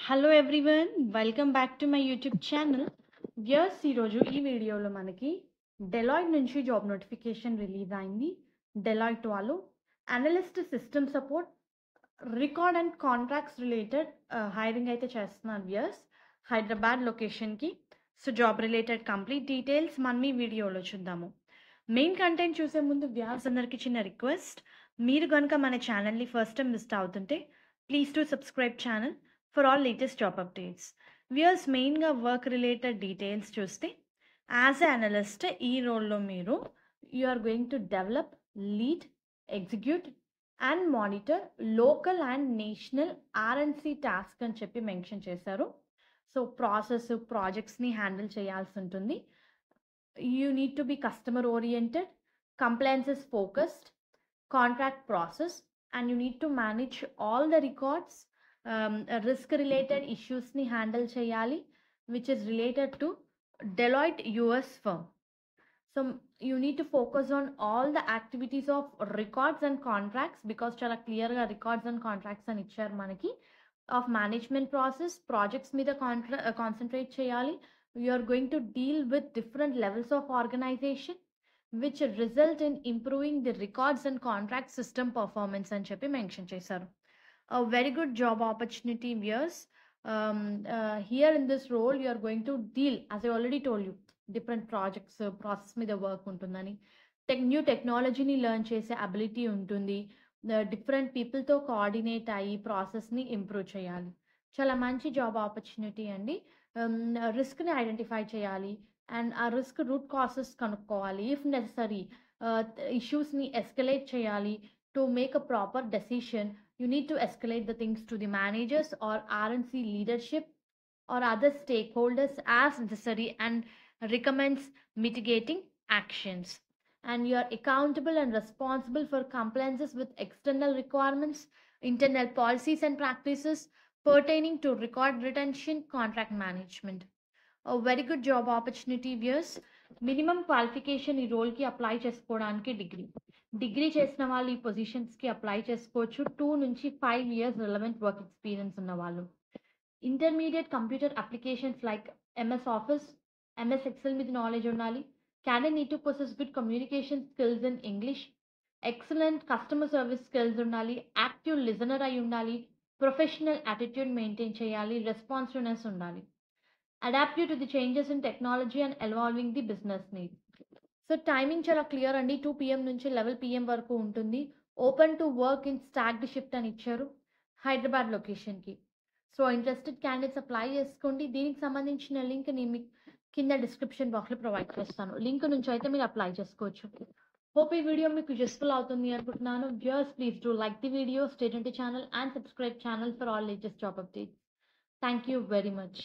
Hello everyone, welcome back to my YouTube channel. ఈరోజు ఈ వీడియోలో మనకి డెలాయిట్ నుంచి జాబ్ నోటిఫికేషన్ రిలీజ్ అయింది. డెలాయిట్ వాళ్ళు analyst system support record and contracts related hiring అయితే చేస్తున్నారు వ్యూయర్స్, హైదరాబాద్ లొకేషన్కి. So job related complete details మనం ఈ వీడియోలో చూద్దాము. మెయిన్ కంటెంట్ చూసే ముందు వ్యూయర్స్ అందరికీ చిన్న రిక్వెస్ట్, మీరు కనుక మన ఛానల్ని ఫస్ట్ టైం విజిట్ అవుతుంటే please to subscribe channel for all latest job updates. Viewers మెయిన్గా వర్క్ రిలేటెడ్ డీటెయిల్స్ చూస్తే, యాజ్ ఎ అనలిస్ట్ ఈ రోల్లో మీరు you are going to develop, lead, execute and monitor local and national RNC task అని చెప్పి mention చేశారు. So ప్రాజెక్ట్స్ని handle చేయాల్సి ఉంటుంది. You need to be customer oriented, compliance focused, contract process, and you need to manage all the records, risk related issues ni handle cheyali, which is related to Deloitte US firm. So you need to focus on all the activities of records and contracts, because chala clear ga records and contracts అని ఇచ్చారు మనకి. Of management process, projects మీద concentrate cheyali. You are going to deal with different levels of organization which result in improving the records and contract system performance అని చెప్పి mention చేశారు. A very good job opportunity viewers. Here in this role you are going to deal, as I already told you, different projects, process మీద work ఉంటుందని, new టెక్నాలజీని learn చేసే ability ఉంటుంది, different పీపుల్తో coordinate అయ్యి ప్రాసెస్ని ఇంప్రూవ్ చేయాలి. చాలా మంచి జాబ్ ఆపర్చునిటీ అండి. రిస్క్ని ఐడెంటిఫై చేయాలి అండ్ ఆ రిస్క్ రూట్ కాసెస్ కనుక్కోవాలి. ఇఫ్ నెసరీ ఇష్యూస్ని ఎస్కలేట్ చేయాలి. To make a proper decision you need to escalate the things to the managers or RNC leadership or other stakeholders as necessary and recommends mitigating actions. And you are accountable and responsible for compliances with external requirements, internal policies and practices pertaining to record retention, contract management. A very good job opportunity viewers. Minimum qualification ఈ రోల్కి apply చేసుకోవడానికి degree చేసిన వాళ్ళు ఈ పొజిషన్స్కి apply చేసుకోవచ్చు. 2 నుంచి 5 years relevant work experience ఉన్న వాళ్ళు. Intermediate computer applications like MS office, MS excel మీద నాలెడ్జ్ ఉండాలి. Candidate need to possess good communication skills in English, excellent customer service skills ఉండాలి, యాక్టివ్ లిజనర్ అయి ఉండాలి, ప్రొఫెషనల్ యాటిట్యూడ్ మెయింటైన్ చేయాలి, responsiveness ఉండాలి. Adaptive to the changes in technology and evolving the business needs. So timing చాలా clear అండి. 2 PM నుంచి 11 PM వరకు ఉంటుంది. Open to work in staggered shift అని ఇచ్చారు హైదరాబాద్ లొకేషన్కి. సో ఇంట్రెస్టెడ్ క్యాండిడేట్స్ అప్లై చేసుకోండి. దీనికి సంబంధించిన లింక్ నేను మీకు కింద డిస్క్రిప్షన్ బాక్స్లో ప్రొవైడ్ చేస్తాను. లింక్ నుంచి అయితే మీరు అప్లై చేసుకోవచ్చు. హోప్ ఈ వీడియో మీకు యూస్ఫుల్ అవుతుంది అనుకుంటున్నాను. Viewers please do like the video, stay tuned to channel and subscribe channel for all latest job updates. Thank you very much.